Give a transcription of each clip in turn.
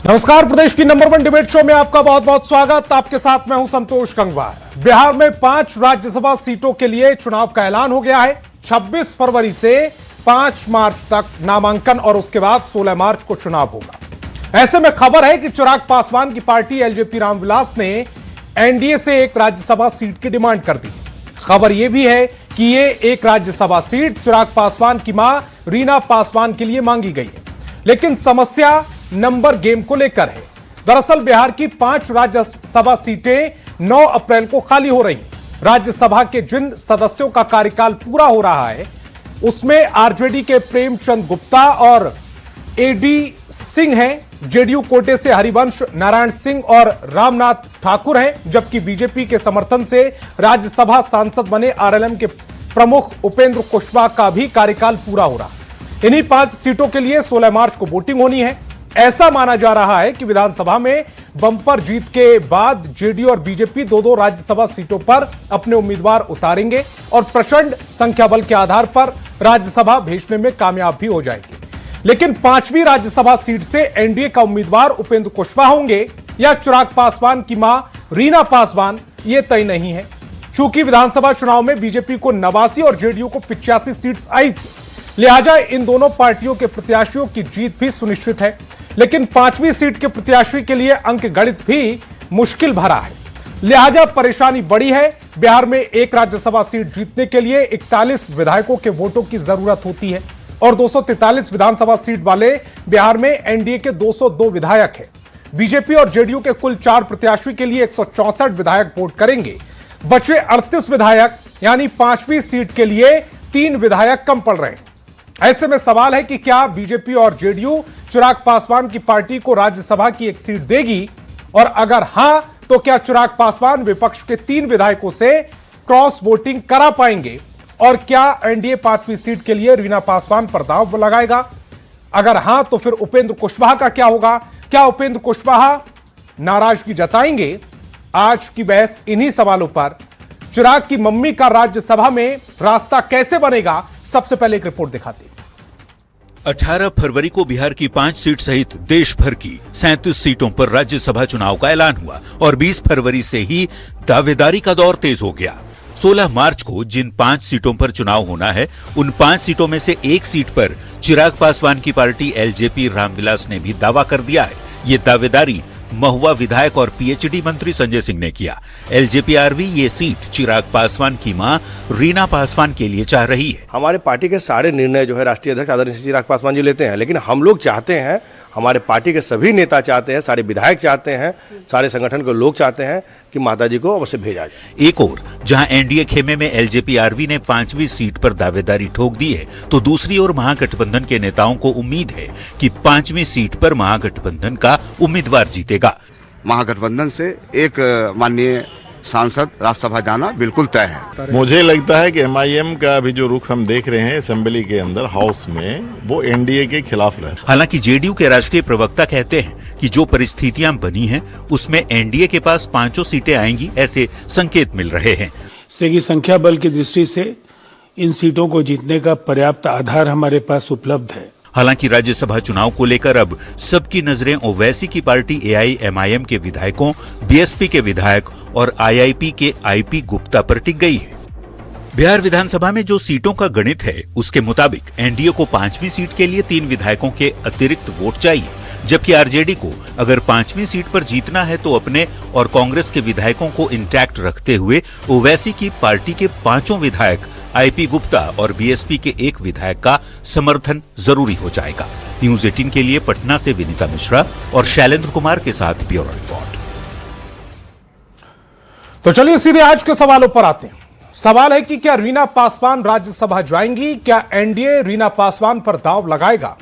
नमस्कार, प्रदेश की number 1 debate show में आपका बहुत बहुत स्वागत। आपके साथ मैं हूं संतोष गंगवार। बिहार में 5 राज्यसभा सीटों के लिए चुनाव का ऐलान हो गया है। 26 फरवरी से 5 मार्च तक नामांकन और उसके बाद 16 मार्च को चुनाव होगा। ऐसे में खबर है कि चिराग पासवान की पार्टी एलजेपी रामविलास ने एनडीए से एक राज्यसभा सीट की डिमांड कर दी। खबर यह भी है कि यह एक राज्यसभा सीट चिराग पासवान की मां रीना पासवान के लिए मांगी गई है, लेकिन समस्या नंबर गेम को लेकर है। दरअसल बिहार की 5 राज्यसभा सीटें 9 अप्रैल को खाली हो रही। राज्यसभा के जिन सदस्यों का कार्यकाल पूरा हो रहा है उसमें आरजेडी के प्रेमचंद गुप्ता और एडी सिंह हैं, जेडीयू कोटे से हरिवंश नारायण सिंह और रामनाथ ठाकुर हैं, जबकि बीजेपी के समर्थन से राज्यसभा सांसद बने आरएलएम के प्रमुख उपेंद्र कुशवाहा का भी कार्यकाल पूरा हो रहा। इन्हीं 5 सीटों के लिए 16 मार्च को वोटिंग होनी है। ऐसा माना जा रहा है कि विधानसभा में बंपर जीत के बाद जेडीयू और बीजेपी दो राज्यसभा सीटों पर अपने उम्मीदवार उतारेंगे और प्रचंड संख्या बल के आधार पर राज्यसभा भेजने में कामयाब भी हो जाएंगे। लेकिन 5वीं राज्यसभा सीट से एनडीए का उम्मीदवार उपेंद्र कुशवाहा होंगे या चिराग पासवान की मां रीना पासवान, यह तय नहीं है। चूंकि विधानसभा चुनाव में बीजेपी को 89 और जेडीयू को 85 सीट्स आई थी, लिहाजा इन दोनों पार्टियों के प्रत्याशियों की जीत भी सुनिश्चित है। लेकिन 5वीं सीट के प्रत्याशी के लिए अंक गणित भी मुश्किल भरा है, लिहाजा परेशानी बड़ी है। बिहार में एक राज्यसभा सीट जीतने के लिए 41 विधायकों के वोटों की जरूरत होती है और 243 विधानसभा सीट वाले बिहार में एनडीए के 202 विधायक हैं। बीजेपी और जेडीयू के कुल 4 प्रत्याशी के लिए 164 विधायक वोट करेंगे। बचे 38 विधायक यानी 5वीं सीट के लिए 3 विधायक कम पड़ रहे हैं। ऐसे में सवाल है कि क्या बीजेपी और जेडीयू चिराग पासवान की पार्टी को राज्यसभा की एक सीट देगी, और अगर हां तो क्या चिराग पासवान विपक्ष के 3 विधायकों से क्रॉस वोटिंग करा पाएंगे, और क्या एनडीए 5वीं सीट के लिए रीना पासवान पर दांव लगाएगा? अगर हां तो फिर उपेंद्र कुशवाहा का क्या होगा? क्या उपेंद्र कुशवाहा नाराजगी जताएंगे? आज की बहस इन्हीं सवालों पर। चिराग की मम्मी का राज्यसभा में रास्ता कैसे बनेगा, सबसे पहले एक रिपोर्ट दिखाते हैं। 18 फरवरी को बिहार की 5 सीट सहित देश भर की 37 सीटों पर राज्यसभा चुनाव का ऐलान हुआ और 20 फरवरी से ही दावेदारी का दौर तेज हो गया। 16 मार्च को जिन 5 सीटों पर चुनाव होना है, उन 5 सीटों में से एक सीट पर चिराग पासवान की पार्टी एलजेपी रामविलास ने भी दावा कर दिया है। ये दावेदारी महुआ विधायक और पीएचडी मंत्री संजय सिंह ने किया। एलजेपीआरवी ये सीट चिराग पासवान की मां रीना पासवान के लिए चाह रही है। हमारे पार्टी के सारे निर्णय जो है राष्ट्रीय अध्यक्ष आदरणीय चिराग पासवान जी लेते हैं, लेकिन हम लोग चाहते हैं, हमारे पार्टी के सभी नेता चाहते हैं, सारे विधायक चाहते हैं, सारे संगठन के लोग चाहते हैं कि माताजी को अवश्य भेजा जाए। एक और जहां एनडीए खेमे में एलजेपीआरवी ने 5वीं सीट पर दावेदारी ठोक दी है, तो दूसरी ओर महागठबंधन के नेताओं को उम्मीद है कि 5वीं सीट पर महागठबंधन का उम्मीदवार जीतेगा। महागठबंधन से एक माननीय सांसद राज्यसभा जाना बिल्कुल तय है। मुझे लगता है कि एमआईएम का भी जो रुख हम देख रहे हैं असेंबली के अंदर हाउस में, वो एनडीए के खिलाफ रहे। हालांकि जेडीयू के राष्ट्रीय प्रवक्ता कहते हैं कि जो परिस्थितियां बनी हैं उसमें एनडीए के पास 5 सीटें आएंगी, ऐसे संकेत मिल रहे हैं। इसलिए संख्या बल की दृष्टि से इन सीटों को जीतने का पर्याप्त आधार हमारे पास उपलब्ध है। हालांकि राज्यसभा चुनाव को लेकर अब सबकी नजरें ओवैसी की पार्टी एआईएमआईएम के विधायकों, बीएसपी के विधायक और आईआईपी के आईपी गुप्ता पर टिक गई है। बिहार विधानसभा में जो सीटों का गणित है उसके मुताबिक एनडीए को 5वीं सीट के लिए 3 विधायकों के अतिरिक्त वोट चाहिए, जबकि आरजेडी को अगर 5वीं सीट पर जीतना है तो अपने और कांग्रेस के विधायकों को इंटैक्ट रखते हुए ओवैसी की पार्टी के 5 विधायक आईपी गुप्ता और बीएसपी के 1 विधायक का समर्थन जरूरी हो जाएगा। न्यूज 18 के लिए पटना से विनीता मिश्रा और शैलेंद्र कुमार के साथ ब्यूरो रिपोर्ट। तो चलिए सीधे आज के सवालों पर आते हैं। सवाल है कि क्या रीना पासवान राज्यसभा जाएंगी? क्या एनडीए रीना पासवान पर दांव लगाएगा?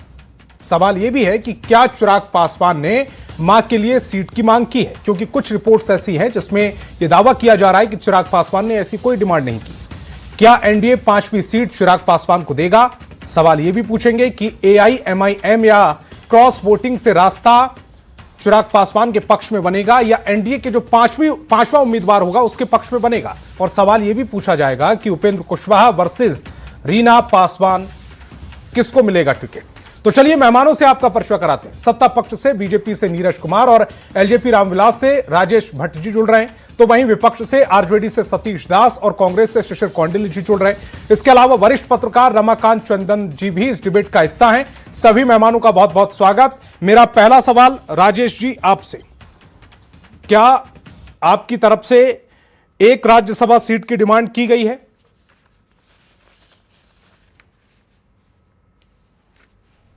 सवाल यह भी है कि क्या चिराग पासवान ने मां के लिए सीट की मांग की है, क्योंकि कुछ रिपोर्ट्स ऐसी हैं जिसमें यह दावा किया जा रहा है कि चिराग पासवान ने ऐसी कोई डिमांड नहीं की। क्या एनडीए 5वीं सीट चिराग पासवान को देगा? सवाल यह भी पूछेंगे कि एआईएमआईएम या क्रॉस वोटिंग से रास्ता चिराग पासवान के पक्ष में बनेगा या एनडीए के जो पांचवा उम्मीदवार होगा उसके पक्ष में बनेगा। और सवाल यह भी पूछा जाएगा कि उपेंद्र कुशवाहा वर्सेस रीना पासवान किसको मिलेगा टिकट। तो चलिए मेहमानों से आपका परिचय कराते हैं। सत्ता पक्ष से बीजेपी से नीरज कुमार और एलजेपी रामविलास से राजेश भट्ट जी जुड़ रहे हैं, तो वहीं विपक्ष से आरजेडी से सतीश दास और कांग्रेस से शिशिर कौंडिन्य जी जुड़ रहे हैं। इसके अलावा वरिष्ठ पत्रकार रमाकांत चंदन जी भी इस डिबेट का हिस्सा हैं। सभी मेहमानों का बहुत बहुत स्वागत। मेरा पहला सवाल राजेश जी आपसे, क्या आपकी तरफ से एक राज्यसभा सीट की डिमांड की गई है?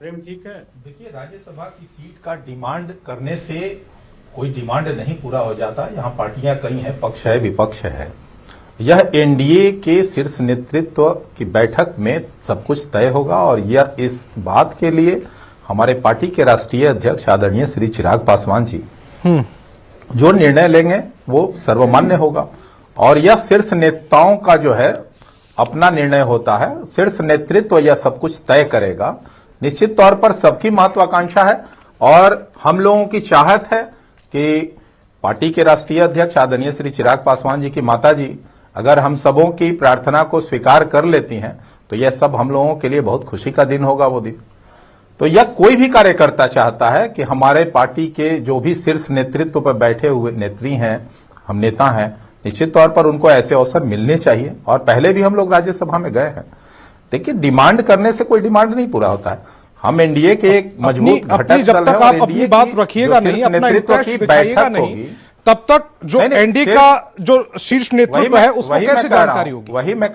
प्रेम ठीक है। देखिए, राज्यसभा की सीट का डिमांड करने से कोई डिमांड नहीं पूरा हो जाता। यहाँ पार्टियां कई हैं, पक्ष है विपक्ष है। यह एनडीए के शीर्ष नेतृत्व की बैठक में सब कुछ तय होगा और यह इस बात के लिए हमारे पार्टी के राष्ट्रीय अध्यक्ष आदरणीय श्री चिराग पासवान जी जो निर्णय लेंगे वो सर्वमान्य होगा। और यह शीर्ष नेताओं का जो है अपना निर्णय होता है, शीर्ष नेतृत्व यह सब कुछ तय करेगा। निश्चित तौर पर सबकी महत्वाकांक्षा है और हम लोगों की चाहत है कि पार्टी के राष्ट्रीय अध्यक्ष आदरणीय श्री चिराग पासवान जी की माता जी अगर हम सबों की प्रार्थना को स्वीकार कर लेती हैं तो यह सब हम लोगों के लिए बहुत खुशी का दिन होगा वो दिन। तो यह कोई भी कार्यकर्ता चाहता है कि हमारे पार्टी के जो भी शीर्ष नेतृत्व पर बैठे हुए नेत्री हैं, हम नेता हैं, निश्चित तौर पर उनको ऐसे अवसर मिलने चाहिए। और पहले भी हम लोग राज्यसभा में गए हैं। देखिए, डिमांड करने से कोई डिमांड नहीं पूरा होता है। हम एनडीए के एक मजबूत घटक जब तक आप अपनी बात रखिएगा नहीं, अपना इंटरेस्ट दिखाइएगा नहीं, तब तक जो एनडीए का जो शीर्ष नेतृत्व है उसको कैसे जानकारी होगी? वही मैं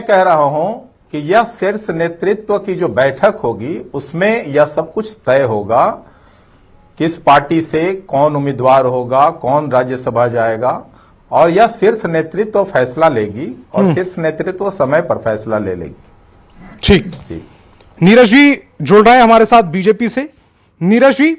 कह रहा हूं कि यह शीर्ष नेतृत्व की जो बैठक होगी उसमें यह सब कुछ तय होगा। किस पार्टी से कौन उम्मीदवार होगा, कौन राज्यसभा जाएगा, और यह शीर्ष नेतृत्व फैसला लेगी और शीर्ष नेतृत्व समय पर फैसला ले लेगी। ठीक जी। नीरज जी जुड़ रहे हैं हमारे साथ बीजेपी से। नीरज जी,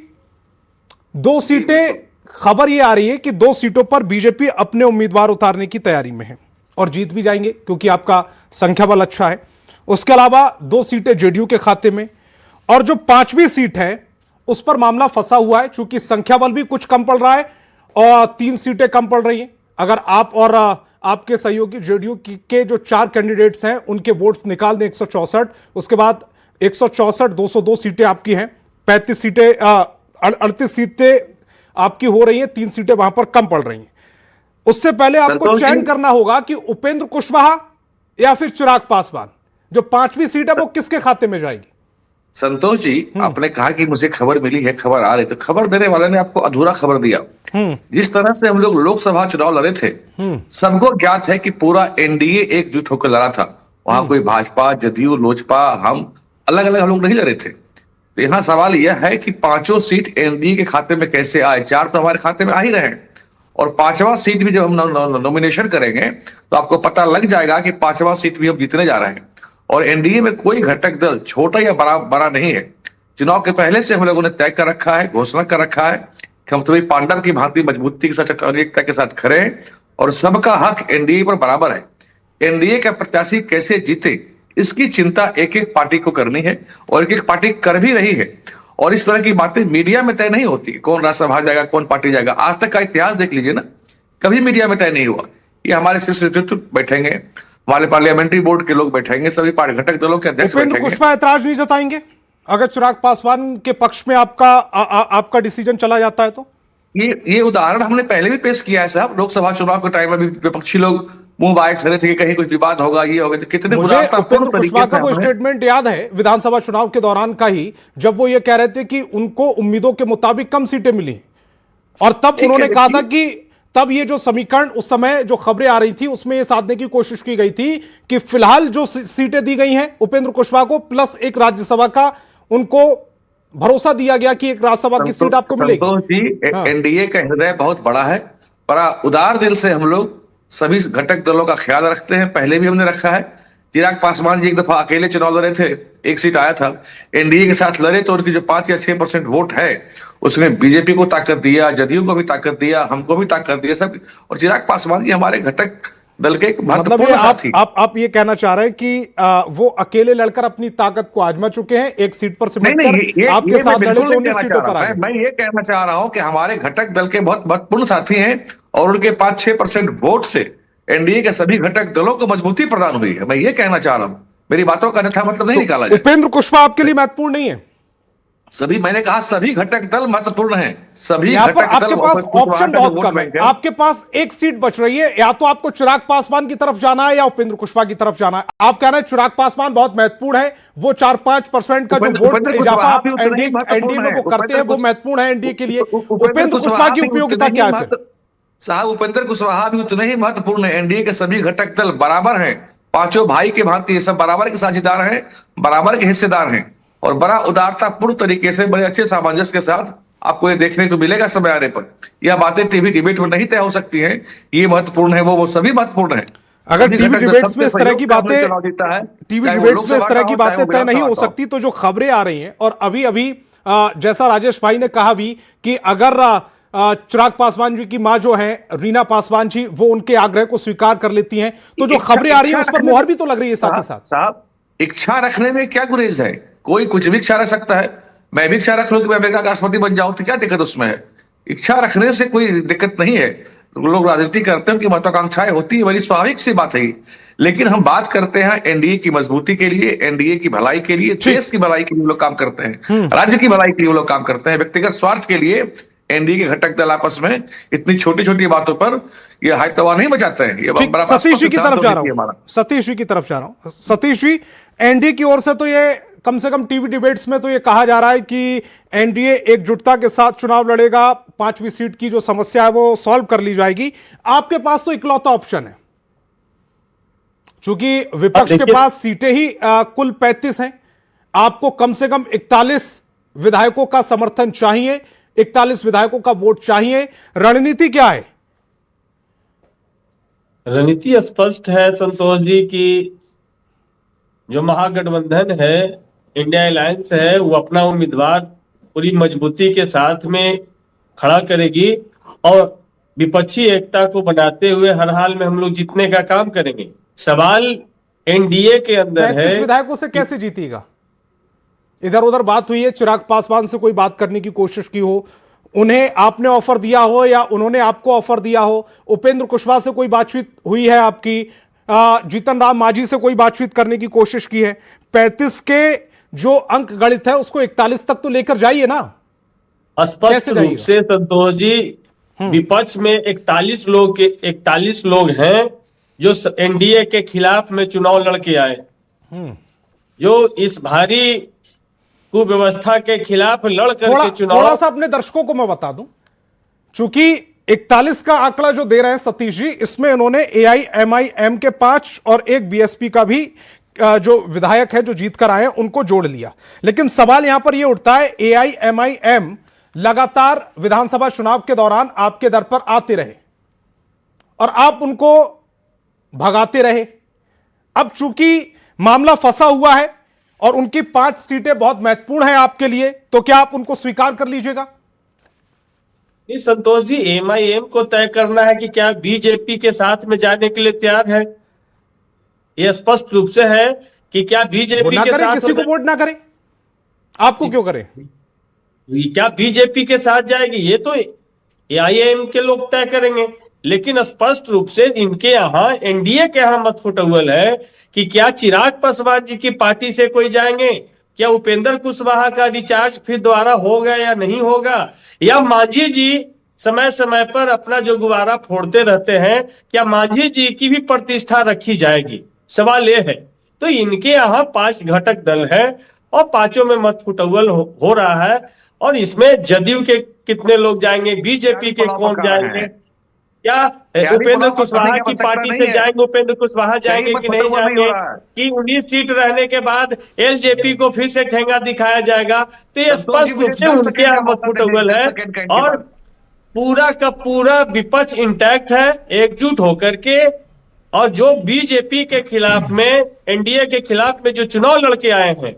2 सीटें, खबर ये आ रही है कि 2 सीटों पर बीजेपी अपने उम्मीदवार उतारने की तैयारी में है और जीत भी जाएंगे क्योंकि आपका संख्या बल अच्छा है। उसके अलावा 2 सीटें जेडीयू के खाते में, और जो 5वीं सीट है उस पर मामला फंसा हुआ है क्योंकि संख्या बल भी कुछ कम पड़ रहा है और 3 सीटें कम पड़ रही हैं। अगर आप और आपके सहयोगी जेडीयू के जो 4 कैंडिडेट्स हैं उनके वोट्स निकाल दें 164, उसके बाद 164 202 सीटें आपकी हैं, 35 सीटें 38 सीटें आपकी हो रही हैं, 3 सीटें वहां पर कम पड़ रही हैं। उससे पहले आपको चयन करना होगा कि उपेंद्र कुशवाहा या फिर चिराग पासवान। जो 5वीं सीट है वो किसके खाते में जाएगी? संतोष जी, आपने कहा कि मुझे खबर मिली है, खबर आ रही, तो खबर देने वाले ने आपको अधूरा खबर दिया। जिस तरह से हम लोग लोकसभा चुनाव लड़े थे, सबको ज्ञात है कि पूरा एनडीए एकजुट होकर लड़ा था। वहां कोई भाजपा, जदयू, लोजपा, हम अलग अलग हम लोग नहीं लड़े थे। तो यहाँ सवाल यह है कि 5 सीट एनडीए के खाते में कैसे आए? 4 तो हमारे खाते में आ ही रहे हैं और 5वां सीट भी जब हम नॉमिनेशन करेंगे तो आपको पता लग जाएगा कि 5वां सीट भी हम जीतने जा रहे हैं। और एनडीए में कोई घटक दल छोटा या बड़ा नहीं है। चुनाव के पहले से हम लोगों ने तय कर रखा है, घोषणा कर रखा है कि हम सभी पांडव की भांति मजबूती के साथ, एकता के साथ खड़े हैं और सबका हक एनडीए पर बराबर है। एनडीए का प्रत्याशी कैसे जीते इसकी चिंता एक एक पार्टी को करनी है और एक एक पार्टी कर भी रही है। और इस तरह की बातें मीडिया में तय नहीं होती, कौन राज्यसभा जाएगा, कौन पार्टी जाएगा। आज तक का इतिहास देख लीजिए ना, कभी मीडिया में तय नहीं हुआ। ये हमारे शीर्ष नेतृत्व बैठेंगे, हमारे पार्लियामेंट्री बोर्ड के लोग बैठेंगे, सभी घटक दलों के अध्यक्ष बैठेंगे। उपेंद्र कुशवाहा ऐतराज नहीं जताएंगे अगर चिराग पासवान के पक्ष में आपका डिसीजन चला जाता है तो? ये उदाहरण हमने पहले भी पेश किया है साहब। लोकसभा चुनाव के टाइम में भी विपक्षी लोग मुंह बाए खड़े थे कि कहीं कुछ विवाद होगा, ये होगा। तो कितने उपेंद्र कुशवाहा का वो स्टेटमेंट याद है विधानसभा चुनाव के दौरान का ही, जब वो ये कह रहे थे कि उनको उम्मीदों के मुताबिक कम सीटें मिली और तब उन्होंने कहा था कि तब ये जो समीकरण उस समय जो खबरें आ रही थी उसमें ये साधने की कोशिश की गई थी कि फिलहाल जो सीटें दी गई हैं उपेंद्र कुशवाहा को प्लस एक राज्यसभा का, उनको भरोसा दिया गया कि एक राज्यसभा की सीट आपको मिलेगी। एनडीए का हृदय बहुत बड़ा है, बड़ा उदार दिल से हम लोग सभी घटक दलों का ख्याल रखते हैं। पहले भी हमने रखा है। चिराग पासवान जी एक दफा अकेले चुनाव लड़े थे, 1 सीट आया था। एनडीए के साथ लड़े तो उनकी जो 5 या 6% वोट है उसमें बीजेपी को ताकत दिया, जदयू को भी ताकत दिया, हमको भी ताकत दिया सब। और चिराग पासवान जी हमारे घटक दल के महत्वपूर्ण साथी। आप ये कहना चाह रहे हैं कि वो अकेले लड़कर अपनी ताकत को आजमा चुके हैं, 1 सीट पर सिमट कर आपके साथ लड़े तो 19 सीटों पर आए। मैं ये कहना चाह रहा हूं कि हमारे घटक दल के बहुत महत्वपूर्ण साथी हैं और उनके 5-6% वोट से एनडीए के सभी घटक दलों को मजबूती प्रदान हुई है। मैं ये कहना चाह रहा हूं, मेरी बातों का अन्यथा मतलब नहीं निकाला जाए। उपेंद्र कुशवाहा आपके लिए महत्वपूर्ण नहीं है? सभी, मैंने कहा सभी घटक दल महत्वपूर्ण हैं, सभी यहां पर घटक आपके दल पास ऑप्शन बहुत कम है। बैंक आपके पास एक सीट बच रही है, या तो आपको चिराग पासवान की तरफ जाना है या उपेंद्र कुशवाहा की तरफ जाना है। आप कह रहे हैं चिराग पासवान बहुत महत्वपूर्ण है, वो 4-5% का जो वोट इजाफा आप एनडीए में वो करते हैं, वो महत्वपूर्ण है एनडीए के लिए। उपेंद्र कुशवाहा की उपयोगिता क्या है फिर? साहब, उपेंद्र कुशवाहा भी उतने ही महत्वपूर्ण है। एनडीए के सभी घटक दल बराबर हैं, पांचों भाई के भांति ये सब बराबर के साझेदार हैं, बराबर के हिस्सेदार हैं, और बड़ा उदारतापूर्ण तरीके से, बड़े अच्छे सामंजस्य के साथ आपको ये देखने को मिलेगा समय आने पर। यह बातें टीवी डिबेट में नहीं तय हो सकती हैं, ये महत्वपूर्ण है, वो सभी महत्वपूर्ण है। अगर टीवी डिबेट्स में इस तरह की बातें तय नहीं हो सकती, तो जो खबरें आ रही हैं, और अभी अभी जैसा राजेश भाई ने कहा भी कि अगर चिराग पासवान जी की मां जो है रीना पासवान जी, वो उनके आग्रह को स्वीकार कर लेती हैं, तो जो खबरें आ रही है उस पर मोहर भी तो लग रही है साथ ही साथ। साहब, इच्छा रखने में क्या गुरेज है? कोई कुछ भी इच्छा रख सकता है। मैं भी इच्छा रख लूं कि मैं अमेरिका का राष्ट्रपति बन जाऊं, तो क्या दिक्कत उसमें है? इच्छा रखने से कोई दिक्कत नहीं है। लोग राजनीति करते हैं, उनकी महत्वाकांक्षाएं होती है, बड़ी स्वाभाविक सी बात है। लेकिन हम बात करते हैं एनडीए की मजबूती के लिए, एनडीए की भलाई के लिए, देश की भलाई के लिए लोग काम करते हैं, राज्य की भलाई के लिए लोग काम करते हैं। व्यक्तिगत स्वार्थ के लिए एनडीए के घटक दल आपस में इतनी छोटी छोटी बातों पर ये हाई तवा नहीं बचाते हैं। ये सतीश जी की तरफ जा रहा हूं, सतीश जी की तरफ जा रहा हूं। सतीश जी, एनडीए की ओर से तो ये कम से कम टीवी डिबेट्स में तो ये कहा जा रहा है कि एनडीए एकजुटता के साथ चुनाव लड़ेगा, 5वीं सीट की जो समस्या है वो सॉल्व कर ली जाएगी। आपके पास तो इकलौता ऑप्शन है, चूंकि विपक्ष के पास सीटें ही कुल 35 हैं, आपको कम से कम 41 विधायकों का समर्थन चाहिए, 41 विधायकों का वोट चाहिए। रणनीति क्या है? रणनीति स्पष्ट है संतोष जी की जो महागठबंधन है, इंडिया अलायंस है, वो अपना उम्मीदवार पूरी मजबूती के साथ में खड़ा करेगी और विपक्षी एकता को बनाते हुए हर हाल में हम लोग जीतने का काम करेंगे। सवाल एनडीए के अंदर है, 35 विधायकों से कैसे जीतेगा? इधर उधर बात हुई है, चिराग पासवान से कोई बात करने की कोशिश की हो, उन्हें आपने ऑफर दिया हो या उन्होंने आपको ऑफर दिया हो, उपेंद्र कुशवाहा से कोई बातचीत हुई है आपकी, जीतन राम मांझी से कोई बातचीत करने की कोशिश की है? 35 के जो अंक गणित है उसको 41 तक तो लेकर जाइए ना। स्पष्ट रूप से संतोष जी, विपक्ष में 41 लोग हैं जो एनडीए के खिलाफ में चुनाव लड़के आए, जो इस भारी कुव्यवस्था के खिलाफ लड़ करके चुनाव। थोड़ा सा अपने दर्शकों को मैं बता दूं, चूंकि 41 का आंकड़ा जो दे रहे हैं सतीश जी, इसमें उन्होंने एआईएमआईएम के 5 और एक बीएसपी का भी जो विधायक है जो जीत कर आए हैं उनको जोड़ लिया। लेकिन सवाल यहां पर यह उठता है, एआईएमआईएम लगातार विधानसभा चुनाव के दौरान आपके दर पर आते रहे और आप उनको भगाते रहे। अब चूंकि मामला फंसा हुआ है और उनकी 5 सीटें बहुत महत्वपूर्ण हैं आपके लिए, तो क्या आप उनको स्वीकार कर लीजिएगा? संतोष जी, एमआईएम को तय करना है कि क्या बीजेपी के साथ में जाने के लिए तैयार है। यह स्पष्ट रूप से है कि क्या बीजेपी के साथ, किसी को वोट ना करें, आपको क्यों करें? क्या बीजेपी के साथ जाएगी ये तो एआईएम के लोग तय करेंगे। लेकिन स्पष्ट रूप से इनके यहाँ, एनडीए के यहाँ मत फुटबल है कि क्या चिराग पासवान जी की पार्टी से कोई जाएंगे, क्या उपेंद्र कुशवाहा का रिचार्ज फिर दोबारा होगा या नहीं होगा, या मांझी जी समय समय पर अपना जो गुब्बारा फोड़ते रहते हैं, क्या मांझी जी की भी प्रतिष्ठा रखी जाएगी। सवाल यह है। तो इनके यहाँ 5 घटक दल है और 5 में मत फुटबल हो रहा है, और इसमें जदयू के कितने लोग जाएंगे, बीजेपी के कौन जाएंगे, क्या उपेंद्र कुशवाहा की पार्टी से जाएंगे, उपेंद्र कुशवाहा जाएंगे कि नहीं जाएंगे, कि 19 सीट रहने के बाद एलजेपी को फिर से ठेंगा दिखाया जाएगा। तो ये स्पष्ट रूप से उनके यहाँ मत फुटबल है और पूरा का पूरा विपक्ष इंटैक्ट है, एकजुट होकर के, और जो बीजेपी के खिलाफ में, एनडीए के खिलाफ में जो चुनाव लड़के आए हैं,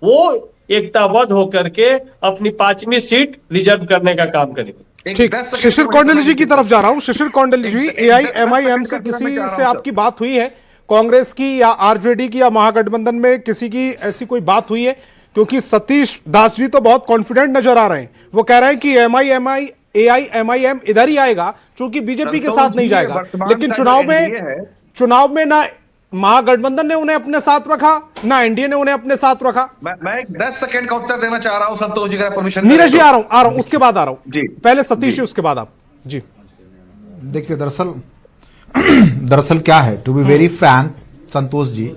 वो एकताबद्ध होकर के अपनी 5वीं सीट रिजर्व करने का काम करेंगे। ठीक, शिशिर कौंडल जी की तरफ जा रहा हूं। शिशिर कौंडल जी, एआईएमआईएम से किसी से आपकी बात हुई है, कांग्रेस की या आरजेडी की या महागठबंधन में किसी की ऐसी कोई बात हुई है? क्योंकि सतीश दास जी तो बहुत कॉन्फिडेंट नजर आ रहे हैं, वो कह रहे हैं कि एआईएमआईएम इधर ही आएगा, क्योंकि बीजेपी के साथ नहीं जाएगा। लेकिन चुनाव में ना महागठबंधन ने उन्हें अपने साथ रखा, ना एनडीए ने उन्हें अपने साथ रखा। मैं एक 10 सेकंड का उत्तर देना चाह रहा हूं संतोष जी का परमिशन। नीरज जी आ रहा हूं उसके बाद आ रहा हूं जी, पहले सतीश जी उसके बाद आप जी। देखिए दरअसल क्या है, to be very Frank Santosh ji,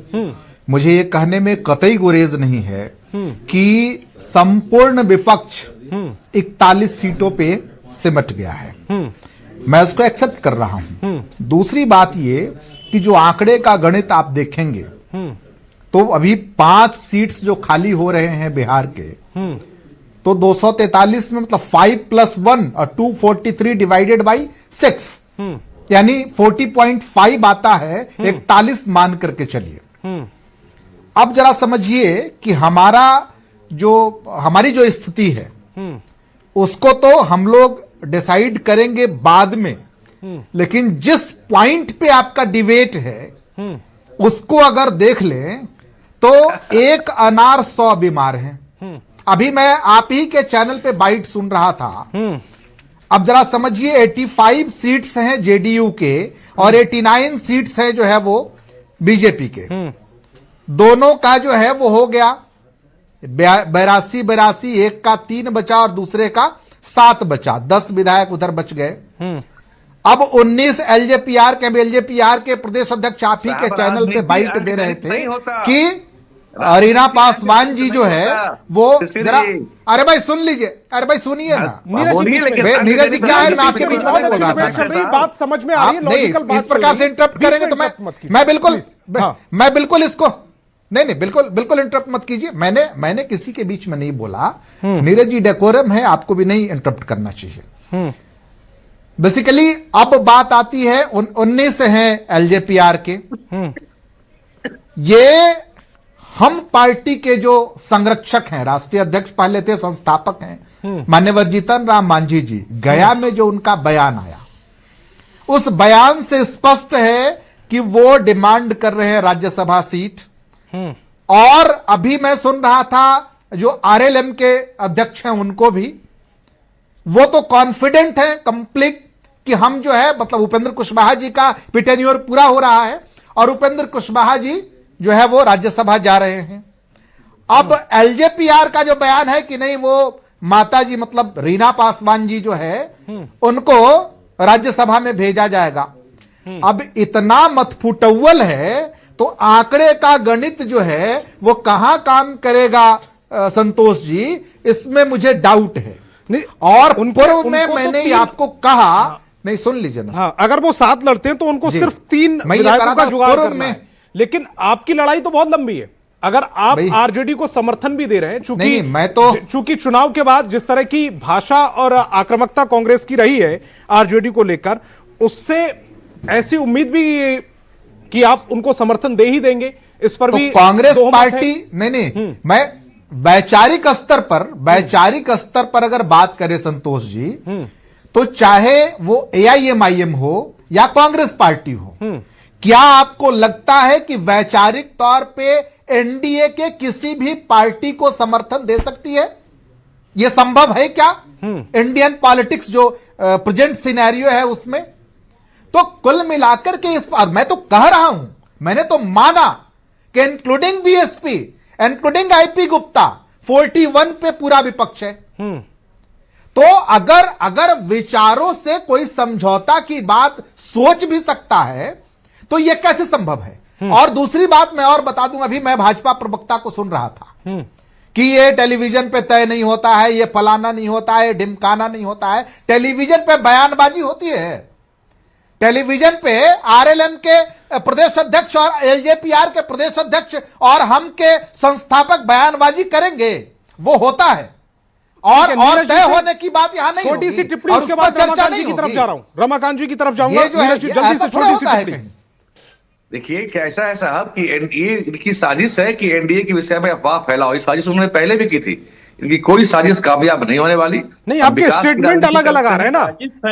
मुझे ये कहने में कतई गुरेज नहीं है कि संपूर्ण विपक्ष 41 सीटों पे सिमट गया है। मैं उसको एक्सेप्ट कर रहा हूं। दूसरी बात ये कि जो आंकड़े का गणित आप देखेंगे तो अभी 5 सीट्स जो खाली हो रहे हैं बिहार के, तो 243 में मतलब 5 + 1 और 243 डिवाइडेड बाई 6 यानी 40.5 आता है। 41 मान करके चलिए। अब जरा समझिए कि हमारी जो स्थिति है उसको तो हम लोग डिसाइड करेंगे बाद में, लेकिन जिस पॉइंट पे आपका डिबेट है उसको अगर देख लें तो एक अनार 100 बीमार हैं। अभी मैं आप ही के चैनल पे बाइट सुन रहा था। अब जरा समझिए 85 सीट्स हैं जेडीयू के और 89 सीट्स है जो है वो बीजेपी के। दोनों का जो है वो हो गया 82, एक का 3 बचा और दूसरे का 7 बचा, 10 विधायक उधर बच गए। अब 19 एलजेपीआर के प्रदेश अध्यक्ष आप ही के चैनल पे बाइट दे रहे थे कि रीना पासवान जी जो है वो जरा, अरे भाई सुन लीजिए, अरे भाई सुनिए ना नीरज जी, क्या है, मैं आपके बीच में बोल रहा था, बात समझ में आ रही है, लॉजिकल बात इस प्रकार से इंटरप्ट करेंगे तो मैं बिल्कुल इसको नहीं बिल्कुल इंटरप्ट मत कीजिए। मैंने किसी के बीच में नहीं बोला। नीरज जी डेकोरम है, आपको भी नहीं इंटरप्ट करना चाहिए। बेसिकली अब बात आती है 19 हैं एलजेपीआर के। ये हम पार्टी के जो संरक्षक हैं, राष्ट्रीय अध्यक्ष पहले थे, संस्थापक हैं मान्यवर जीतन राम मांझी जी। गया में जो उनका बयान आया, उस बयान से स्पष्ट है कि वो डिमांड कर रहे हैं राज्यसभा सीट। और अभी मैं सुन रहा था जो आरएलएम के अध्यक्ष हैं उनको भी, वो तो कॉन्फिडेंट है कंप्लीट कि हम जो है मतलब उपेंद्र कुशवाहा जी का टेन्योर पूरा हो रहा है और उपेंद्र कुशवाहा जी जो है वो राज्यसभा जा रहे हैं। अब एलजेपीआर का जो बयान है कि नहीं, वो माता जी मतलब रीना पासवान जी जो है उनको राज्यसभा में भेजा जाएगा। अब इतना मतफुटौल है तो आंकड़े का गणित जो है वो कहां काम करेगा संतोष जी, इसमें मुझे डाउट है। नहीं, और पूर्व में मैंने आपको कहा, नहीं सुन लीजिए ना, हाँ, अगर वो 7 लड़ते हैं तो उनको सिर्फ 3 विधायकों का जुगाड़ करना है। लेकिन आपकी लड़ाई तो बहुत लंबी है। अगर आप आरजेडी को समर्थन भी दे रहे हैं, चूंकि चुनाव के बाद जिस तरह की भाषा और आक्रामकता कांग्रेस की रही है आरजेडी को लेकर, उससे ऐसी उम्मीद भी कि आप उनको समर्थन दे ही देंगे, इस पर भी कांग्रेस पार्टी नहीं मैं वैचारिक स्तर पर अगर बात करें संतोष जी, तो चाहे वो एआईएमआईएम हो या कांग्रेस पार्टी हो, क्या आपको लगता है कि वैचारिक तौर पे एनडीए के किसी भी पार्टी को समर्थन दे सकती है? यह संभव है क्या इंडियन पॉलिटिक्स जो प्रेजेंट सिनेरियो है उसमें? तो कुल मिलाकर के इस बार मैं तो कह रहा हूं, मैंने तो माना कि including BSP, including IP Gupta, 41 पे पूरा विपक्ष है। तो अगर विचारों से कोई समझौता की बात सोच भी सकता है तो यह कैसे संभव है? और दूसरी बात मैं और बता दूं, अभी मैं भाजपा प्रवक्ता को सुन रहा था कि ये टेलीविजन पे तय नहीं होता है, ये फलाना नहीं होता है, ढिमकाना नहीं होता है। टेलीविजन पे बयानबाजी होती है। टेलीविजन पे आरएलएम के प्रदेश अध्यक्ष और एलजेपीआर के प्रदेश अध्यक्ष और हम के संस्थापक बयानबाजी करेंगे, वो होता है। और तय होने की बात यहां नहीं होगी। छोटी सी टिप्पणी, उसके बाद रमाकांत जी की तरफ जा रहा हूं, रमाकांत जी की तरफ जाऊंगा। जल्दी से छोटी सी टिप्पणी। देखिए कैसा है साहब कि एनडीए की साजिश है कि एनडीए के विषय में अफवाह फैलाओ। इस साजिश उन्होंने पहले भी की थी। इनकी कोई साजिश कामयाब नहीं होने वाली। नहीं, आपके स्टेटमेंट अलग अलग आ रहे हैं ना।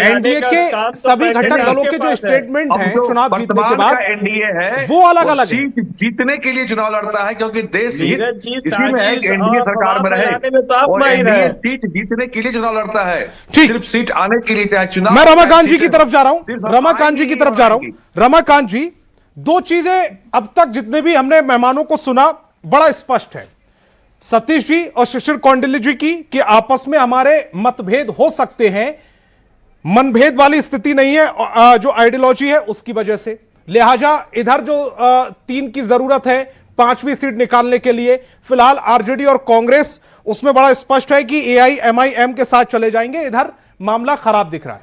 एनडीए के सभी घटक दलों के जो स्टेटमेंट हैं चुनाव जीतने के बाद, एनडीए है वो अलग अलग सीट जीतने के लिए चुनाव लड़ता है, क्योंकि देश इसी में है कि एनडीए सरकार में रहे और एनडीए सीट जीतने के लिए चुनाव लड़ता है, सिर्फ सीट आने के लिए चाहे चुनाव। मैं रमाकांत जी की तरफ जा रहा हूं, रमाकांत जी, दो चीजें अब तक जितने भी हमने मेहमानों को सुना बड़ा स्पष्ट है, सतीश जी और शिशिर कौंडिल्य जी की, कि आपस में हमारे मतभेद हो सकते हैं, मनभेद वाली स्थिति नहीं है जो आइडियोलॉजी है उसकी वजह से। लिहाजा इधर जो 3 की जरूरत है 5वीं सीट निकालने के लिए, फिलहाल आरजेडी और कांग्रेस उसमें बड़ा स्पष्ट है कि एआईएमआईएम के साथ चले जाएंगे, इधर मामला खराब दिख रहा है।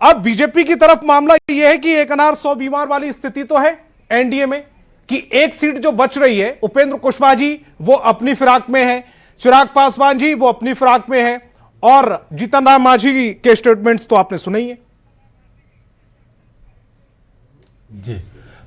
अब बीजेपी की तरफ मामला यह है कि एक अनार 100 बीमार वाली स्थिति तो है एनडीए में, कि एक सीट जो बच रही है, उपेंद्र कुशवाहा जी वो अपनी फिराक में है, चिराग पासवान जी वो अपनी फिराक में है, और जीतन राम मांझी के स्टेटमेंट्स तो आपने सुने ही है। जी,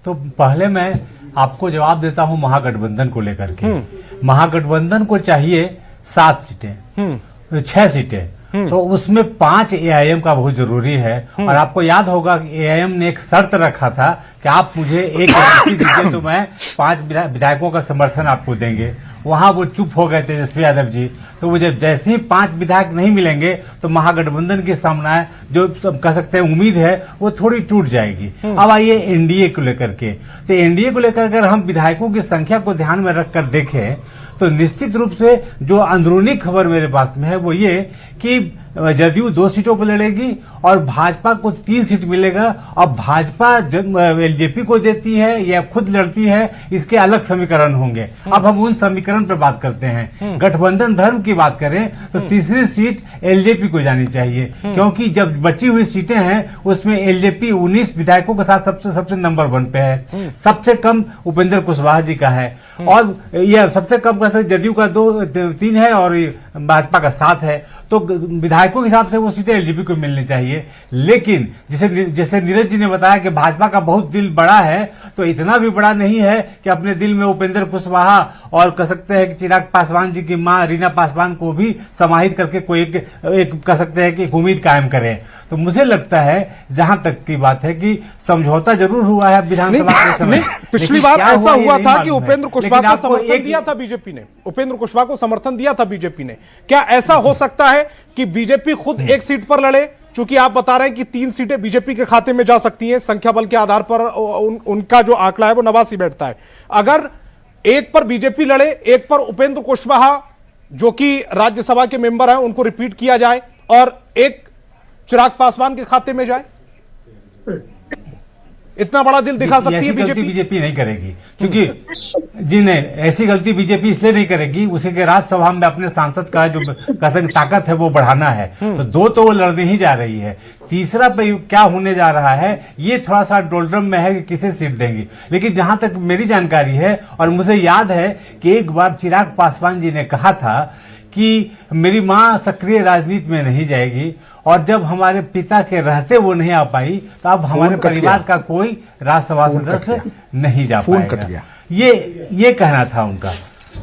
तो पहले मैं आपको जवाब देता हूं महागठबंधन को लेकर के। महागठबंधन को चाहिए 7 सीटें, 6 सीटें, तो उसमें 5 एआईएम का बहुत जरूरी है। और आपको याद होगा कि एआईएम ने एक शर्त रखा था कि आप मुझे एक एमपी दीजिए तो मैं 5 विधायकों का समर्थन आपको देंगे। वहां वो चुप हो गए तेजस्वी यादव जी, तो मुझे जैसे ही 5 विधायक नहीं मिलेंगे तो महागठबंधन के सामने जो कह सकते हैं उम्मीद है वो थोड़ी टूट जाएगी। अब आइए एनडीए को लेकर के, तो एनडीए को लेकर अगर हम विधायकों की संख्या को ध्यान में रखकर देखें तो निश्चित रूप से जो अंदरूनी खबर मेरे पास में है वो ये कि जदयू 2 सीटों पर लड़ेगी और भाजपा को 3 सीट मिलेगा। और भाजपा एलजेपी को देती है या खुद लड़ती है, इसके अलग समीकरण होंगे। अब हम उन समीकरण पर बात करते हैं। गठबंधन धर्म की बात करें तो तीसरी सीट एलजेपी को जानी चाहिए, क्योंकि जब बची हुई सीटें हैं उसमें एलजेपी 19 विधायकों के साथ सबसे नंबर 1 पे है। सबसे कम उपेंद्र कुशवाहा जी का है, और यह सबसे कम जदयू का 3 है और भाजपा का 7 है। तो विधायकों के हिसाब से वो सीटें एलजेपी को मिलनी चाहिए। लेकिन जैसे नीरज जी ने बताया कि भाजपा का बहुत दिल बड़ा है, तो इतना भी बड़ा नहीं है कि अपने दिल में उपेंद्र कुशवाहा और कह सकते हैं कि चिराग पासवान जी की मां रीना पासवान को भी समाहित करके कोई एक कह सकते हैं कि उम्मीद कायम करें। तो मुझे लगता है जहां तक की बात है कि समझौता जरूर हुआ है विधानसभा के समय। पिछली बार ऐसा हुआ था कि उपेंद्र कुशवाहा को समर्थन दिया था बीजेपी ने, उपेंद्र कुशवाहा को समर्थन दिया था बीजेपी ने। क्या ऐसा हो सकता है कि बीजेपी खुद एक सीट पर लड़े? चूंकि आप बता रहे हैं कि 3 सीटें बीजेपी के खाते में जा सकती हैं, संख्या बल के आधार पर उनका जो आंकड़ा है वो 89 बैठता है। अगर एक पर बीजेपी लड़े, एक पर उपेंद्र कुशवाहा जो कि राज्यसभा के मेंबर हैं उनको रिपीट किया जाए, और एक चिराग पासवान के खाते में जाए, इतना बड़ा दिल दिखा सकती है बीजेपी नहीं करेगी। क्योंकि जी नहीं, ऐसी गलती बीजेपी इसलिए नहीं करेगी, उसी के राज्यसभा में अपने सांसद का जो ताकत है वो बढ़ाना है। तो 2 तो वो लड़ने ही जा रही है, तीसरा पे क्या होने जा रहा है ये थोड़ा सा डोलड्रम में है कि किसे सीट देंगी। लेकिन जहां तक मेरी जानकारी है, और मुझे याद है कि एक बार चिराग पासवान जी ने कहा था कि मेरी मां सक्रिय राजनीति में नहीं जाएगी, और जब हमारे पिता के रहते वो नहीं आ पाई तो अब हमारे परिवार का कोई राज्यसभा सदस्य नहीं जा पाएगा। ये कहना था उनका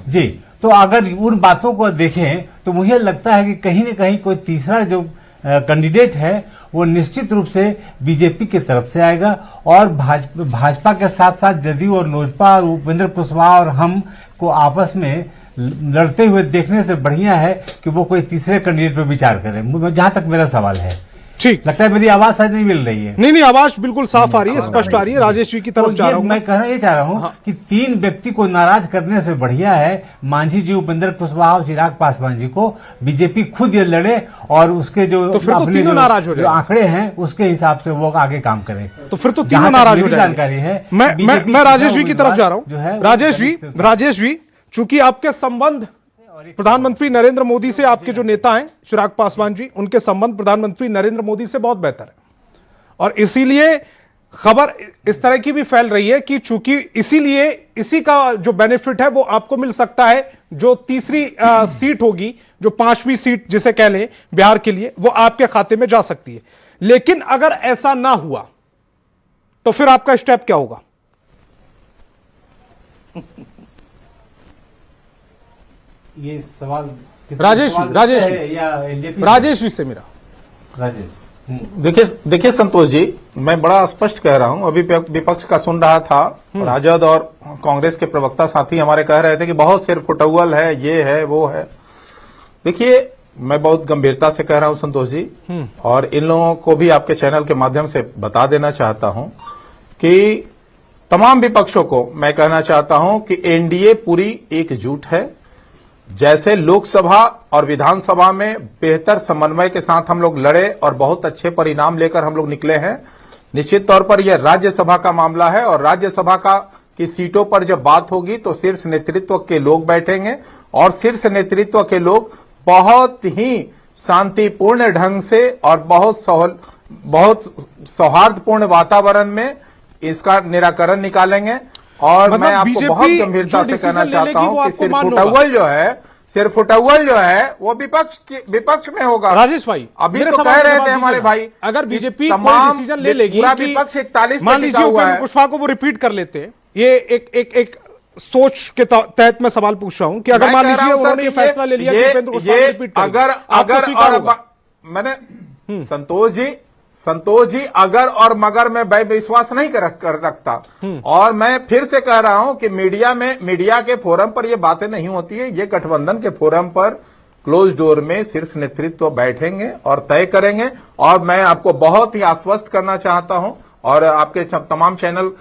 जी। तो अगर उन बातों को देखें तो मुझे लगता है कि कहीं न कहीं कोई तीसरा जो कैंडिडेट है वो निश्चित रूप से बीजेपी की तरफ से आएगा, और भाजपा के साथ साथ जदयू और लोजपा और उपेंद्र कुशवाहा और हम को आपस में लड़ते हुए देखने से बढ़िया है कि वो कोई तीसरे कैंडिडेट पर विचार करें। जहां तक मेरा सवाल है। ठीक, लगता है मेरी आवाज शायद नहीं मिल रही है। नहीं, आवाज बिल्कुल साफ आ रही है, स्पष्ट आ रही है। राजेश जी की तरफ जा रहा हूं। मैं कहना ये चाह रहा हूं कि 3 व्यक्ति को नाराज करने से बढ़िया है मांझी जी, उपेंद्र कुशवाहा और चिराग पासवान जी को बीजेपी खुद ये लड़े, और उसके जो अपने जो आंकड़े हैं उसके हिसाब से वो आगे काम करे। तो फिर तो तीनों नाराज हो जाएंगे। जानकारी है। मैं राजेश जी की तरफ जा रहा हूं। राजेश जी, चूंकि आपके संबंध प्रधानमंत्री नरेंद्र मोदी से, आपके जो नेता हैं चिराग पासवान जी, उनके संबंध प्रधानमंत्री नरेंद्र मोदी से बहुत बेहतर है, और इसीलिए खबर इस तरह की भी फैल रही है कि चूंकि इसीलिए इसी का जो बेनिफिट है वो आपको मिल सकता है, जो तीसरी सीट होगी, जो 5वीं सीट जिसे कह लें बिहार के लिए, वो आपके खाते में जा सकती है। लेकिन अगर ऐसा ना हुआ तो फिर आपका स्टेप क्या होगा? ये सवाल राजेश जी से मेरा। देखिए संतोष जी, मैं बड़ा स्पष्ट कह रहा हूं। अभी विपक्ष का सुन रहा था, राजद और कांग्रेस के प्रवक्ता साथी हमारे कह रहे थे कि बहुत सिर फुटौल है, ये है वो है। देखिए, मैं बहुत गंभीरता से कह रहा हूं संतोष जी, और इन लोगों को भी आपके चैनल के माध्यम से बता देना चाहता हूं कि तमाम विपक्षों को मैं कहना चाहता हूं कि एनडीए पूरी एकजुट है। जैसे लोकसभा और विधानसभा में बेहतर समन्वय के साथ हम लोग लड़े और बहुत अच्छे परिणाम लेकर हम लोग निकले हैं, निश्चित तौर पर यह राज्यसभा का मामला है और राज्यसभा की सीटों पर जब बात होगी तो शीर्ष नेतृत्व के लोग बैठेंगे और शीर्ष नेतृत्व के लोग बहुत ही शांतिपूर्ण ढंग से और बहुत सौहार्दपूर्ण वातावरण में इसका निराकरण निकालेंगे। और मतलब मैं आपको बहुत गंभीरता से कहना चाहता हूं कि सिर्फ उटव्वल जो है वो विपक्ष में होगा। राजेश भाई, अभी तो कह रहे थे हमारे भाई, अगर बीजेपी कोई डिसीजन ले लेगी पूरा कि विपक्ष 41 मान लीजिए उपेंद्र कुशवाहा को वो रिपीट कर लेते हैं, ये एक सोच के तहत मैं सवाल पूछ रहा हूं कि अगर मान लीजिए उन्होंने ये फैसला ले लिया कि उपेंद्र कुशवाहा को रिपीट करेंगे, संतोष जी अगर और मगर में विश्वास नहीं कर सकता। और मैं फिर से कह रहा हूं कि मीडिया के फोरम पर ये बातें नहीं होती है, ये गठबंधन के फोरम पर क्लोज डोर में शीर्ष नेतृत्व बैठेंगे और तय करेंगे। और मैं आपको बहुत ही आश्वस्त करना चाहता हूं और आपके तमाम चैनल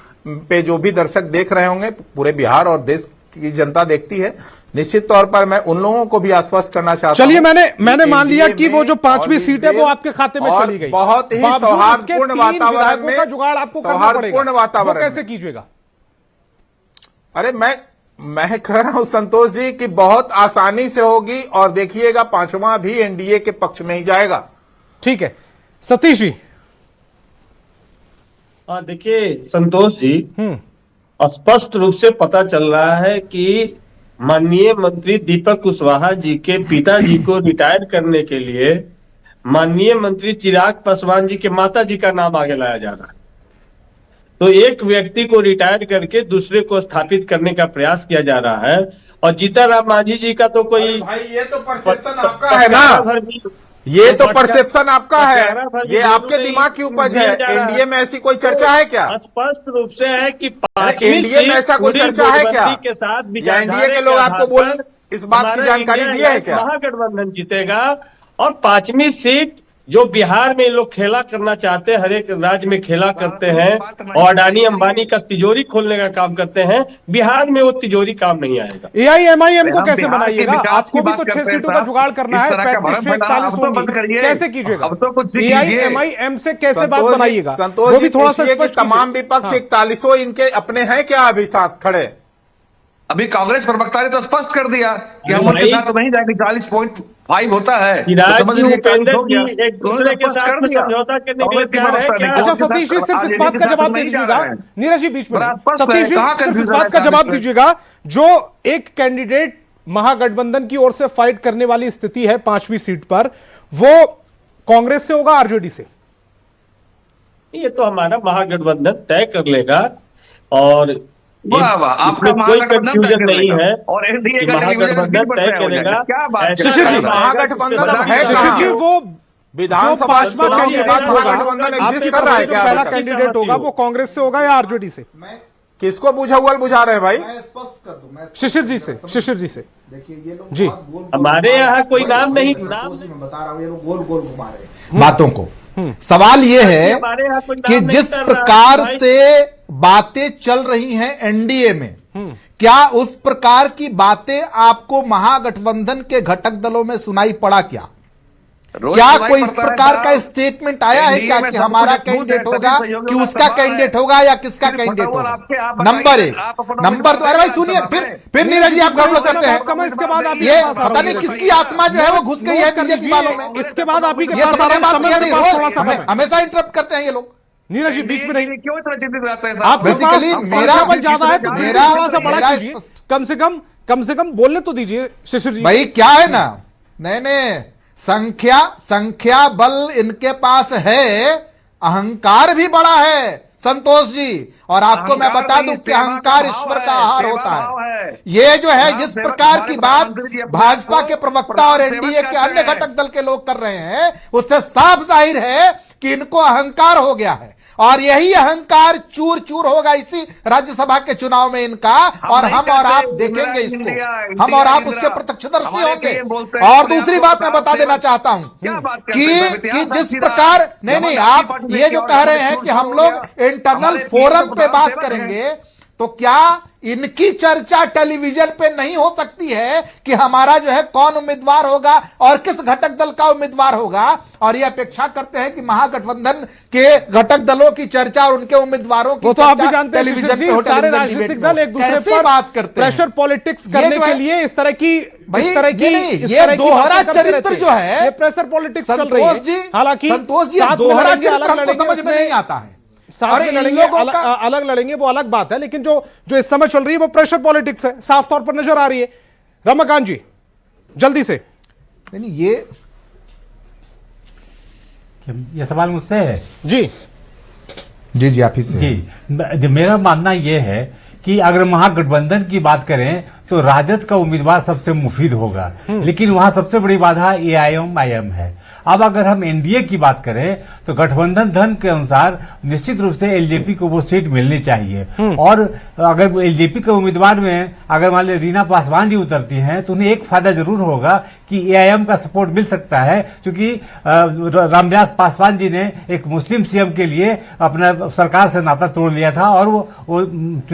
पे जो भी दर्शक देख रहे होंगे, पूरे बिहार और देश की जनता देखती है, निश्चित तौर पर मैं उन लोगों को भी आश्वस्त करना चाहता हूं। चलिए, मैंने मान लिया कि वो जो 5वीं सीट है वो आपके खाते में चली गई, बहुत ही सौहार्दपूर्ण वातावरण में जुगाड़ आपको करना पड़ेगा, कैसे कीजिएगा? अरे मैं कह रहा हूं संतोष जी कि बहुत आसानी से होगी और देखिएगा 5वां भी एनडीए के पक्ष में ही जाएगा। ठीक है सतीश जी। देखिए संतोष जी, स्पष्ट रूप से पता चल रहा है कि माननीय मंत्री दीपक कुशवाहा जी के पिताजी को रिटायर करने के लिए माननीय मंत्री चिराग पासवान जी के माता जी का नाम आगे लाया जा रहा है। तो एक व्यक्ति को रिटायर करके दूसरे को स्थापित करने का प्रयास किया जा रहा है। और जीताराम मांझी जी का तो कोई भाई ये तो परसेप्शन आपका है ना, ये तो परसेप्शन आपका है, ये आपके दिमाग की उपज है। एनडीए में ऐसी कोई चर्चा है क्या? स्पष्ट रूप से है कि एनडीए में ऐसा कोई चर्चा है क्या के साथ या एनडीए के लोग आपको बोल इस बात की जानकारी दिए है क्या? महागठबंधन जीतेगा और 5वीं सीट जो बिहार में लोग खेला करना चाहते हैं, हर एक राज्य में खेला करते हैं और अडानी अंबानी का तिजोरी खोलने का काम करते हैं, बिहार में वो तिजोरी काम नहीं आएगा। एआईएमआईएम को कैसे बनाइएगा? आपको भी तो 6 सीटों का जुगाड़ करना है, 35 से 41 होंगी, कैसे कीजिएगा? एआईएमआईएम से कैसे बात बनाइएगा? संतोष जी थोड़ा सा तमाम विपक्ष 41 इनके अपने हैं क्या अभी साथ खड़े? अभी कांग्रेस प्रवक्ता ने तो स्पष्ट कर दिया कि हम उनके साथ नहीं जाएंगे, 40.5 होता है। एक दूसरे के साथ समझौता करने के लिए तैयार है क्या? अच्छा सतीश जी, सिर्फ इस बात का जवाब दे दीजिएगा, नीरज जी बीच में, सतीश जी सिर्फ इस बात का जवाब दीजिएगा, जो एक कैंडिडेट महागठबंधन की ओर से फाइट करने वाली स्थिति है 5वीं सीट पर, वो कांग्रेस से होगा आरजेडी से? ये तो हमारा महागठबंधन तय कर लेगा और आपका कोई कंफ्यूजन नहीं है और एनडीए का महागठबंधन तय करेगा। क्या बात शिशिर जी, महागठबंधन है शिशिर जी, वो विधानसभा चुनाव के बाद महागठबंधन एग्जिस्ट कर रहा है क्या? पहला कैंडिडेट होगा वो कांग्रेस से होगा या आरजेडी से? किसको बुझा रहे हैं भाई? शिशिर जी से, शिशिर जी से। देखिए ये लोग जी, हमारे यहाँ कोई नाम नहीं, नाम मैं बता रहा हूँ, ये लोग गोल गोल घुमा रहे हैं बातों को। सवाल ये है कि जिस प्रकार से बातें चल रही हैं एनडीए में, क्या उस प्रकार की बातें आपको महागठबंधन के घटक दलों में सुनाई पड़ा क्या? क्या कोई इस प्रकार का स्टेटमेंट आया है क्या कि हमारा कैंडिडेट होगा, कि उसका कैंडिडेट होगा या किसका कैंडिडेट होगा? नंबर 1। नंबर 2, अरे भाई सुनिए, फिर नीरज जी आप गड़बड़ करते हैं। इसके बाद आप ये पता नहीं किसकी आत्मा जो है वो घुस गई है बीजेपी वालों में। इसके बाद आप ही हमेशा इंटरप्ट करते हैं ये लोग। नीरज जी बीच में नहीं, क्यों इतना चिंतित रहते हैं? आप बेसिकली मेरा ज्यादा है तो मेरा कम से कम बोलने तो दीजिए शिशिर जी। भाई क्या है ना, नहीं संख्या बल इनके पास है, अहंकार भी बड़ा है संतोष जी। और आपको मैं बता दूं कि अहंकार ईश्वर का आहार होता है। ये जो है जिस प्रकार की बात भाजपा के प्रवक्ता और एनडीए के अन्य घटक दल के लोग कर रहे हैं, उससे साफ जाहिर है कि इनको अहंकार हो गया है। और यही अहंकार चूर चूर होगा इसी राज्यसभा के चुनाव में इनका, और हम और आप देखेंगे इसको, हम और आप उसके प्रत्यक्षदर्शी होंगे। और दूसरी बात मैं बता देना चाहता हूं कि जिस प्रकार नहीं आप ये जो कह रहे हैं कि हम लोग इंटरनल फोरम पे बात करेंगे, तो क्या इनकी चर्चा टेलीविजन पे नहीं हो सकती है कि हमारा जो है कौन उम्मीदवार होगा और किस घटक दल का उम्मीदवार होगा? और ये अपेक्षा करते हैं कि महागठबंधन के घटक दलों की चर्चा और उनके उम्मीदवारों की तो आप भी जानते हैं टेलीविजन पे सारे राजनीतिक दल एक दूसरे पर बात करते हैं, प्रेशर पॉलिटिक्स करने के लिए इस तरह की ये दोहरा चरित्र जो है, ये प्रेशर पॉलिटिक्स चल रही है। हालांकि संतोष जी, दोहरा चरित्र हमको समझ में नहीं आता है। साथ में लड़ेंगे, अलग लड़ेंगे वो अलग बात है, लेकिन जो इस समय चल रही है वो प्रेशर पॉलिटिक्स है, साफ तौर पर नजर आ रही है। रमाकांत जी जल्दी से। नहीं ये सवाल मुझसे है जी जी आप ही से। जी मेरा मानना यह है कि अगर महागठबंधन की बात करें तो राजद का उम्मीदवार सबसे मुफीद होगा, लेकिन वहां सबसे बड़ी बाधा एआईएमआईएम है। अब अगर हम एनडीए की बात करें तो गठबंधन धन के अनुसार निश्चित रूप से एलजेपी को वो सीट मिलनी चाहिए, और अगर एलजेपी के उम्मीदवार में अगर मान लीजिए रीना पासवान जी उतरती हैं तो उन्हें एक फायदा जरूर होगा कि एआईएम का सपोर्ट मिल सकता है, क्योंकि रामविलास पासवान जी ने एक मुस्लिम सीएम के लिए अपना सरकार से नाता तोड़ लिया था और वो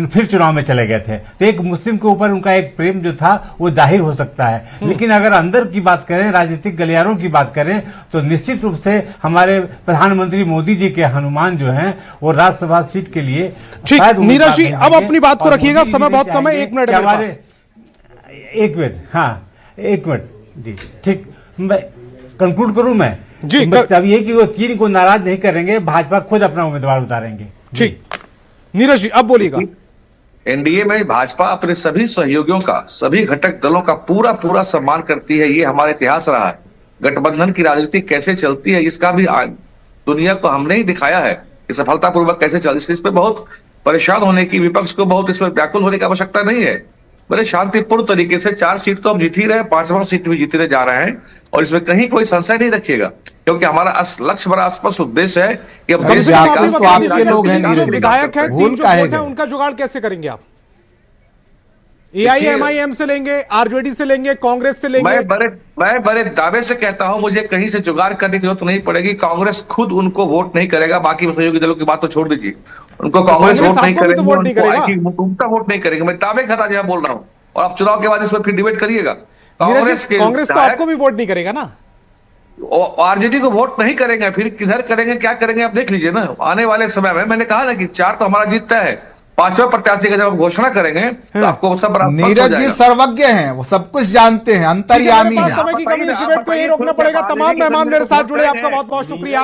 फिर चुनाव में चले गए थे, तो एक मुस्लिम के ऊपर उनका एक प्रेम जो था वो जाहिर हो सकता है। लेकिन अगर अंदर की बात करें, राजनीतिक गलियारों की बात करें, तो निश्चित रूप से हमारे प्रधानमंत्री मोदी जी के हनुमान जो हैं वो राज्यसभा सीट के लिए ठीक। नीरज जी अब अपनी बात को रखिएगा, समय बहुत कम है, 1 मिनट मेरे पास। 1 मिनट, हाँ 1 मिनट जी, ठीक। मैं कंक्लूड करूं मैं जी, अब ये कि वो 3 को नाराज नहीं करेंगे, भाजपा खुद अपना उम्मीदवार उतारेंगे। ठीक, नीरज जी अब बोलिएगा। एनडीए में भाजपा अपने सभी सहयोगियों का, सभी घटक दलों का पूरा सम्मान करती है। ये हमारा इतिहास रहा है। गठबंधन की राजनीति कैसे चलती है इसका भी दुनिया को हमने ही दिखाया है कि सफलतापूर्वक कैसे चलती। इस पे बहुत परेशान होने की, विपक्ष को बहुत इस पर व्याकुल होने की आवश्यकता नहीं है। बड़े शांतिपूर्ण तरीके से 4 सीट तो हम जीत ही रहे, 5वां सीट भी जीतने जा रहे हैं, और इसमें कहीं कोई संशय नहीं रखिएगा, क्योंकि हमारा लक्ष्य बड़ा स्पष्ट उद्देश्य है कि अब देश का विकास। तो आपके लोग हैं, विधायक है, 3 जो वोट है उनका जुगाड़ कैसे करेंगे आप? एआईएमआईएम से लेंगे, आरजेडी से लेंगे, कांग्रेस से लेंगे? मैं बड़े दावे से कहता हूं, मुझे कहीं से जुगाड़ करने की जरूरत नहीं पड़ेगी। कांग्रेस खुद उनको वोट नहीं करेगा, बाकी सहयोगी दलों की बात तो छोड़ दीजिए, उनको कांग्रेस वोट नहीं करेगी, उनका वोट नहीं करेगी। मैं दावे के साथ बोल रहा हूं, और आप चुनाव के बाद इस पर फिर डिबेट करिएगा। कांग्रेस तो आपको भी वोट नहीं करेगा ना? आरजेडी को वोट नहीं करेंगे, फिर किधर करेंगे, क्या करेंगे आप देख लीजिए ना। आने वाले समय में मैंने कहा ना कि 4 तो हमारा जीतता है, 5वां प्रत्याशी का जब आप घोषणा करेंगे तो आपको सब बराबर। नीरज जी सर्वज्ञ हैं, वो सब कुछ जानते हैं, अंतर्यामी हैं। समय की कमी, इस डिबेट को यही रोकना पड़ेगा। तमाम मेहमान मेरे साथ जुड़े, आपका बहुत बहुत शुक्रिया।